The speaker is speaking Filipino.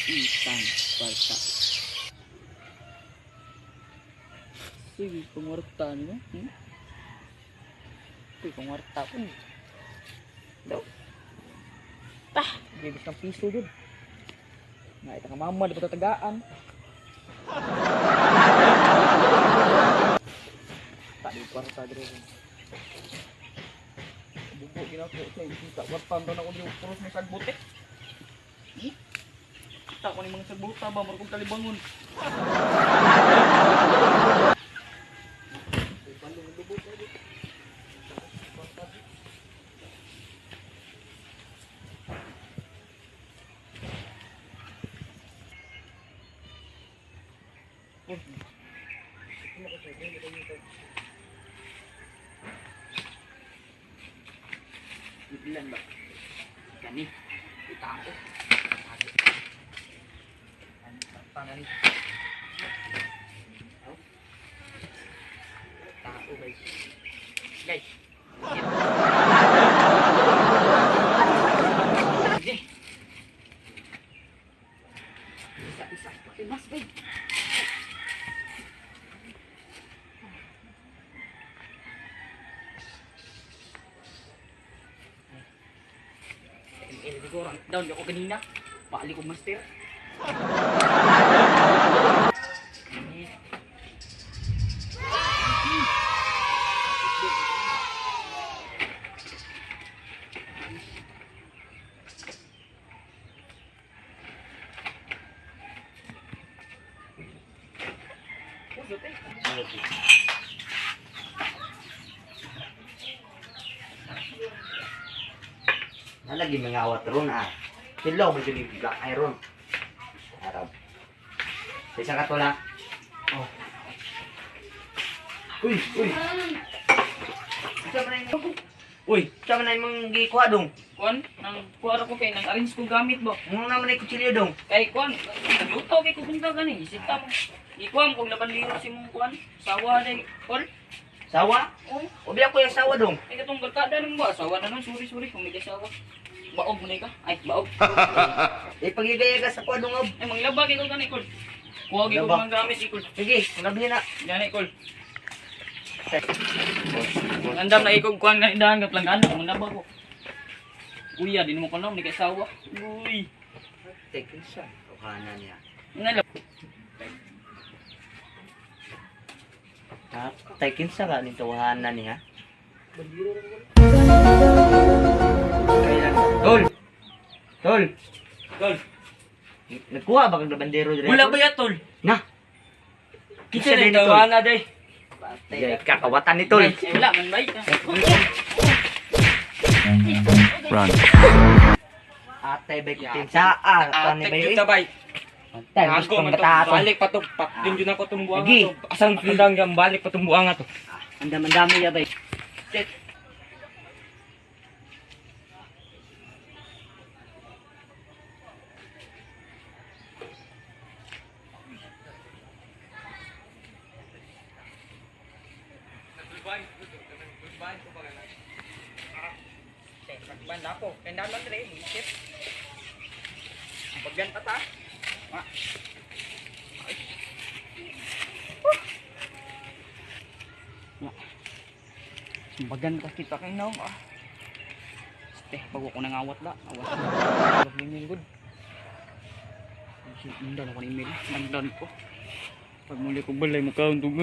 Isang parta. Sige, pangwarta nyo. Sige, pangwarta ko. Daw. Tah! Bibis ng piso dun. Nakita ka mama, di pa tatagaan. Tadi parta dito. Bubo ginako sa kita. Wartan daw na ko yung puros ng sagbot eh. Kita ko ni mga sagbota ba, marunong kalibangon. Ilan ba? Gani. Ita ako. Tangan ni. Tao guys. Guys. Isa-isa. Mas guys. Hindi ko orang down ako kanina. Paali ko master. Lagi mengawat ron Hello mo yung black iron. Arab. Bisa ka to la. Oh. Uy. Sama na yung gikuha dong. Kuan, nang kuara ko kay nang arrange ko gamit ba. Ano naman ay kutsilyo dong? Kay kuan, nagluto kay ko punta gani. Isita mo. Ikuam kung laban liro si mong kuan. Sawa day. Kol. Sawa? Oy, Ubi ako yung sawa dong. ay katong barkada nang ba. Sawa na nang sorry kung may kasawa. Baog mo na ka. Ay, baog. Pagigaya ka sa kuha dong ob. Ay, manglaba kay ko gani, Kol. Kuha kay ko Laba. mga gamit si Kol. Sige, nabi na. Gani, Kol. Andam na ikog kuan gani dahan ka plangano. Manglaba ko. Kuya, di mo ko na, may kasawa. Uy. Take siya. Tuhanan niya. Nalab. Takin sa ka nito tuhanan niya. Tol. Nagkuha ba kang bandero dire? Wala ba ya, Tol? Na. Kita Isa din na ni Tol. tawana day. Jay kakawatan ni tol. Ay, wala man bay. Run. Atay bay kutin sa tan ni bay. Kita bay. Tay Ako man to, pagkatato. balik pa to. Patin yun ako tumbuang Lagi. to. Asang kandang gam balik pa tumbuang to. Andam-andami ya bay. Shit. Banda ako. Kaya naman rin. Shit. Pagyan pa ta. Bagan ka kita kay naong pag ako nangawat la. Awas. Wag ning good. Sindan ako ni email. Nandan ko. Pag muli ko balay mo ka untog.